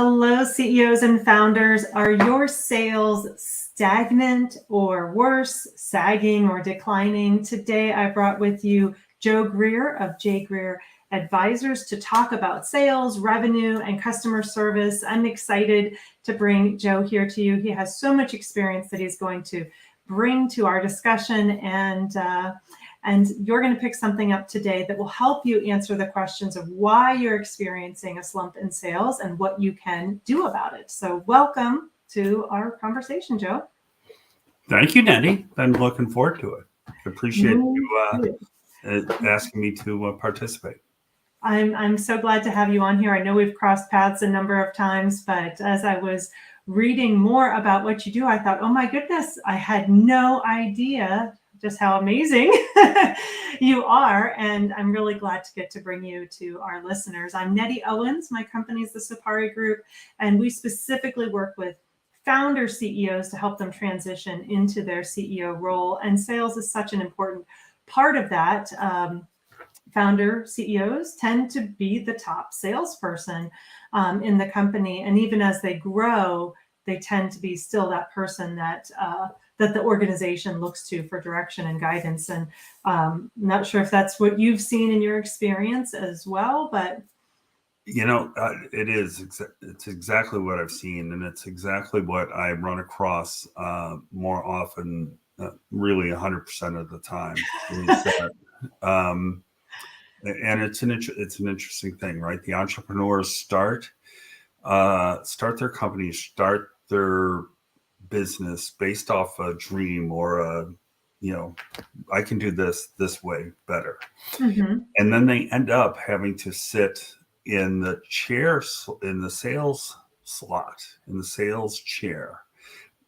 Hello, CEOs and founders. Are your sales stagnant or worse, sagging or declining? Today, I brought with you Joe Greer of J. Greer Advisors to talk about sales, revenue, and customer service. I'm excited to bring Joe here to you. He has so much experience that he's going to bring to our discussion, and you're going to pick something up today that will help you answer the questions of why you're experiencing a slump in sales and what you can do about it. So welcome to our conversation, Joe. Thank you, Nettie. Been looking forward to it. Appreciate you asking me to participate. I'm so glad to have you on here. I know we've crossed paths a number of times, but as I was reading more about what you do, I thought, oh my goodness, I had no idea just how amazing you are. And I'm really glad to get to bring you to our listeners. I'm Nettie Owens. My company is the Sapari Group, and we specifically work with founder CEOs to help them transition into their CEO role. And sales is such an important part of that. Founder CEOs tend to be the top salesperson in the company. And even as they grow, they tend to be still that person that the organization looks to for direction and guidance. And I'm not sure if that's what you've seen in your experience as well, but it is. It's exactly what I've seen, and it's exactly what I run across more often, really 100% of the time. Is that, and it's an interesting thing, right? The entrepreneurs start their company, start their business based off a dream or I can do this way better. Mm-hmm. And then they end up having to sit in the chair, in the sales slot, in the sales chair.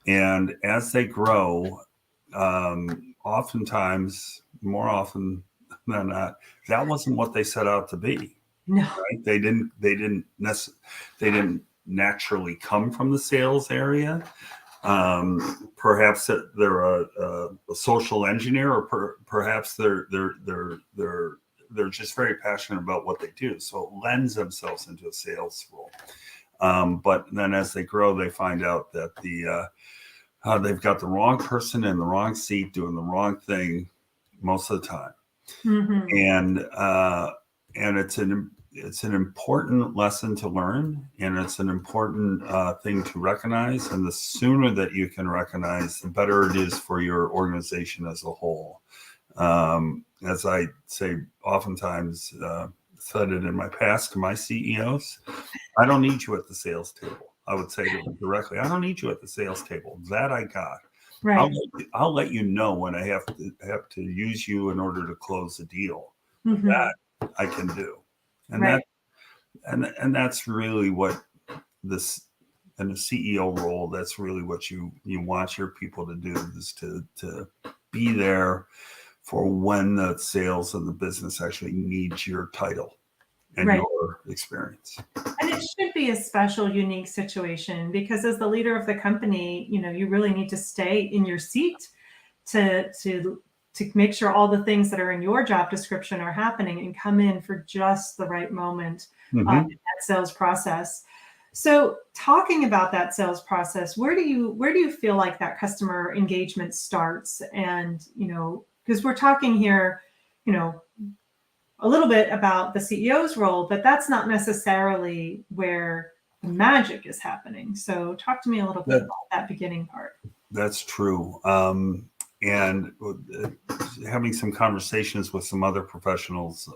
And as they grow, oftentimes, more often than not, that wasn't what they set out to be. No. Right? They didn't naturally come from the sales area. Perhaps they're a social engineer, or perhaps they're just very passionate about what they do. So it lends themselves into a sales role. But then as they grow, they find out that they've got the wrong person in the wrong seat doing the wrong thing most of the time. Mm-hmm. And it's an important lesson to learn, and it's an important thing to recognize. And the sooner that you can recognize, the better it is for your organization as a whole. As I say, oftentimes said it in my past to my CEOs, I don't need you at the sales table. I would say to them directly, I don't need you at the sales table. That I got. Right. I'll let you know when I have to use you in order to close the deal. Mm-hmm. That I can do. And right. that's really what this, in the CEO role, that's really what you want your people to do, is to be there for when the sales and the business actually needs your title and right. your experience. And it should be a special, unique situation, because as the leader of the company, you really need to stay in your seat to make sure all the things that are in your job description are happening and come in for just the right moment in that sales process. So talking about that sales process, where do you feel like that customer engagement starts? And, because we're talking here, a little bit about the CEO's role, but that's not necessarily where the magic is happening. So talk to me a little bit about that beginning part. That's true. And having some conversations with some other professionals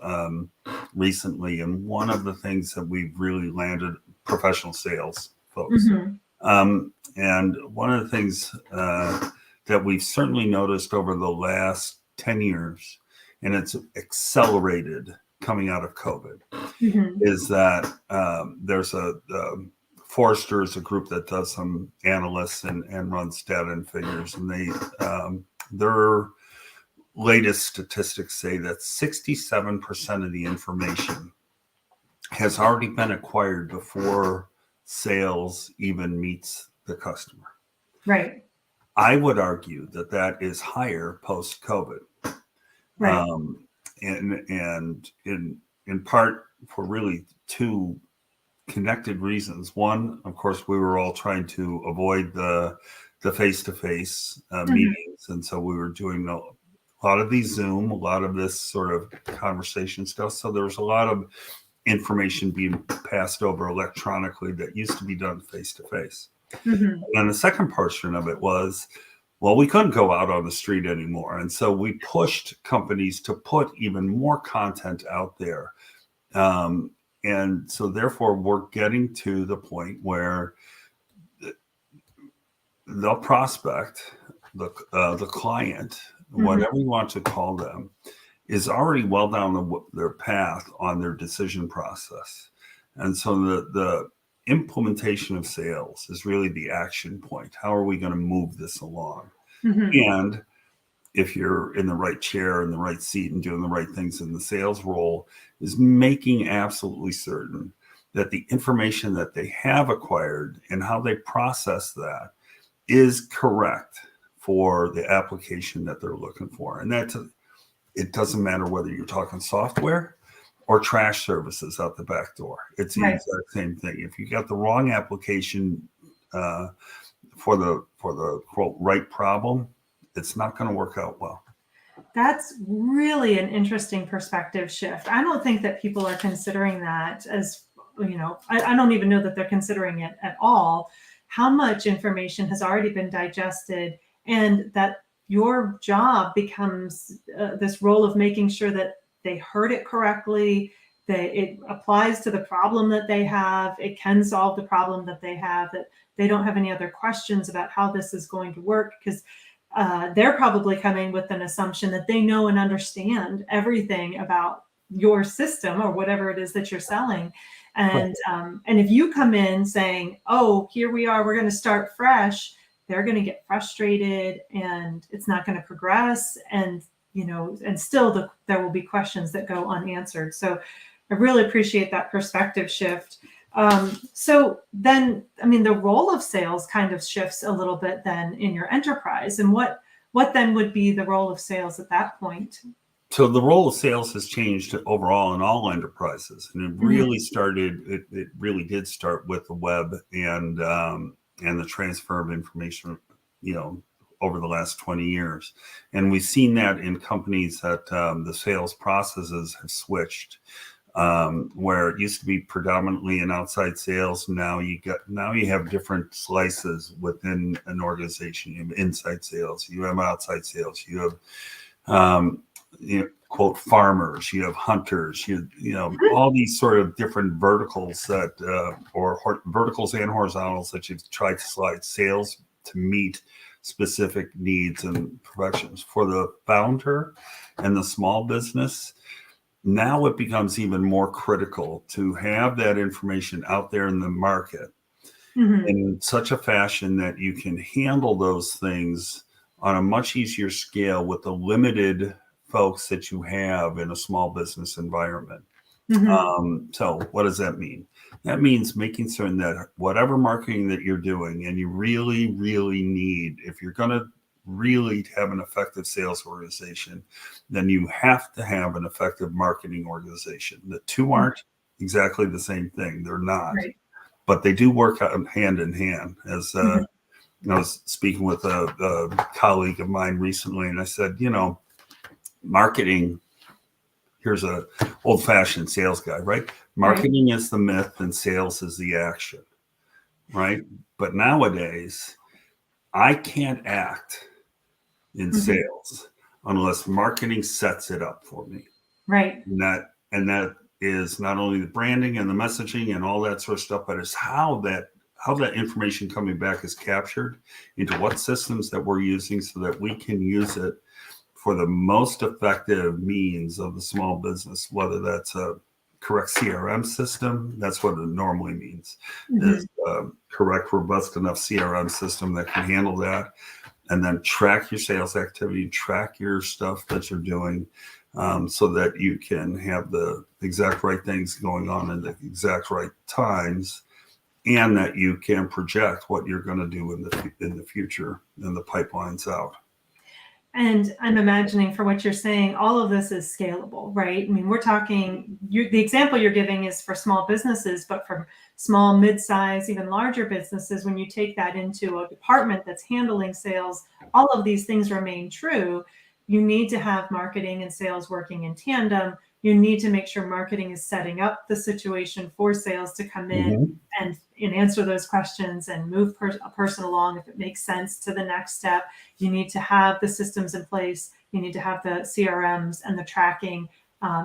recently, and one of the things that we've really landed, professional sales folks. Mm-hmm. And one of the things that we've certainly noticed over the last 10 years, and it's accelerated coming out of COVID, is that there's Forrester is a group that does some analysts and runs data and figures, and their latest statistics say that 67% of the information has already been acquired before sales even meets the customer. Right. I would argue that is higher post-COVID. Right. And in part for really two connected reasons. One, of course, we were all trying to avoid the face-to-face meetings, and so we were doing a lot of these Zoom, a lot of this sort of conversation stuff. So there was a lot of information being passed over electronically that used to be done face-to-face. And the second portion of it was, well, we couldn't go out on the street anymore. And so we pushed companies to put even more content out there. And so therefore, we're getting to the point where the prospect, the client, whatever you want to call them, is already well down their path on their decision process. And so the implementation of sales is really the action point. How are we going to move this along? And if you're in the right chair, in the right seat, and doing the right things in the sales role, is making absolutely certain that the information that they have acquired and how they process that is correct for the application that they're looking for. And it doesn't matter whether you're talking software or trash services out the back door. It's the exact same thing. If you got the wrong application for the quote right problem, it's not going to work out well. That's really an interesting perspective shift. I don't think that people are considering that as, I don't even know that they're considering it at all, how much information has already been digested, and that your job becomes this role of making sure that they heard it correctly, that it applies to the problem that they have, it can solve the problem that they have, that they don't have any other questions about how this is going to work, because they're probably coming with an assumption that they know and understand everything about your system or whatever it is that you're selling. And if you come in saying, oh, here we are, we're going to start fresh, they're going to get frustrated and it's not going to progress. And, and still there will be questions that go unanswered. So I really appreciate that perspective shift. So then, the role of sales kind of shifts a little bit then in your enterprise. And what then would be the role of sales at that point? So the role of sales has changed overall in all enterprises, and it really started. It really did start with the web and the transfer of information, over the last 20 years, and we've seen that in companies that the sales processes have switched. Where it used to be predominantly in outside sales, now you have different slices within an organization. You have inside sales, you have outside sales, you have quote farmers, you have hunters, all these sort of different verticals that or verticals and horizontals that you've tried to slide sales to meet specific needs and professions. For the founder and the small business, now it becomes even more critical to have that information out there in the market in such a fashion that you can handle those things on a much easier scale with the limited folks that you have in a small business environment. So what does that mean? That means making certain that whatever marketing that you're doing, and you really, really need, if you're going to really have an effective sales organization, then you have to have an effective marketing organization. The two aren't exactly the same thing. They're not, but they do work hand in hand. As I was speaking with a colleague of mine recently, and I said, marketing, here's a old-fashioned sales guy, right? Marketing is the myth and sales is the action, right? But nowadays, I can't act in sales unless marketing sets it up for me. Right. And that is not only the branding and the messaging and all that sort of stuff, but it's how that information coming back is captured into what systems that we're using so that we can use it for the most effective means of the small business, whether that's a correct CRM system. That's what it normally means, is correct, robust enough CRM system that can handle that. And then track your sales activity, track your stuff that you're doing, so that you can have the exact right things going on in the exact right times, and that you can project what you're going to do in the future and the pipelines out. And I'm imagining, for what you're saying, all of this is scalable, right? We're talking, the example you're giving is for small businesses, but for small, mid-size, even larger businesses, when you take that into a department that's handling sales, all of these things remain true. You need to have marketing and sales working in tandem. You need to make sure marketing is setting up the situation for sales to come in and answer those questions and move a person along if it makes sense to the next step. You need to have the systems in place. You need to have the CRMs and the tracking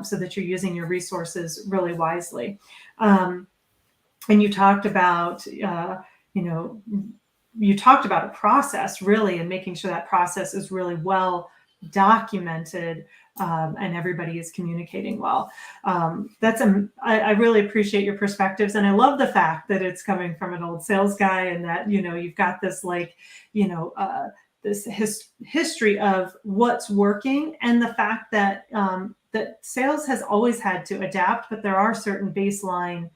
so that you're using your resources really wisely. And you talked about, you talked about a process really, and making sure that process is really well documented and everybody is communicating well. I really appreciate your perspectives, and I love the fact that it's coming from an old sales guy, and that you've got this this history of what's working, and the fact that that sales has always had to adapt, but there are certain baseline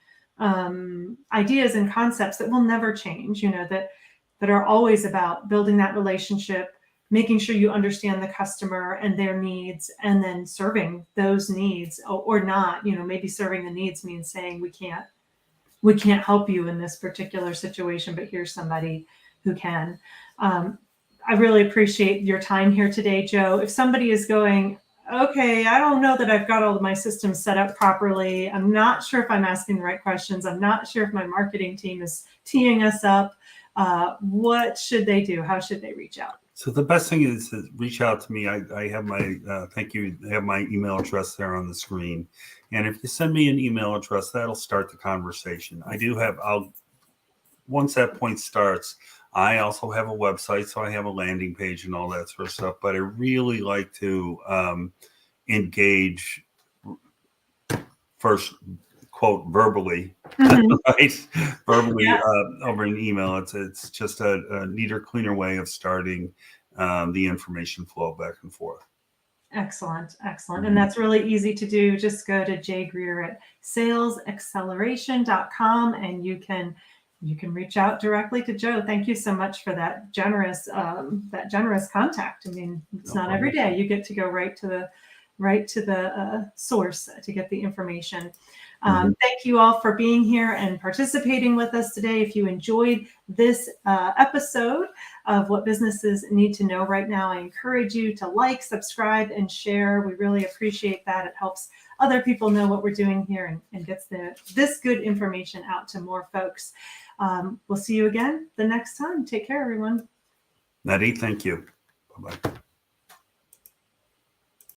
ideas and concepts that will never change. That are always about building that relationship, making sure you understand the customer and their needs, and then serving those needs or not. Maybe serving the needs means saying we can't help you in this particular situation, but here's somebody who can. I really appreciate your time here today, Joe. If somebody is going, okay, I don't know that I've got all of my systems set up properly, I'm not sure if I'm asking the right questions, I'm not sure if my marketing team is teeing us up, what should they do? How should they reach out? So the best thing is to reach out to me. I have my thank you. I have my email address there on the screen, and if you send me an email address, that'll start the conversation. Once that point starts, I also have a website, so I have a landing page and all that sort of stuff. But I really like to engage first, quote, verbally, right? Verbally over an email. It's just a neater, cleaner way of starting the information flow back and forth. Excellent. And that's really easy to do. Just go to jgreer@salesacceleration.com and you can reach out directly to Joe. Thank you so much for that generous contact. I mean, it's not every day you get to go right to the source to get the information. Thank you all for being here and participating with us today. If you enjoyed this episode of What Businesses Need to Know Right Now, I encourage you to like, subscribe, and share. We really appreciate that. It helps other people know what we're doing here and gets this good information out to more folks. We'll see you again the next time. Take care, everyone. Nettie, thank you. Bye-bye.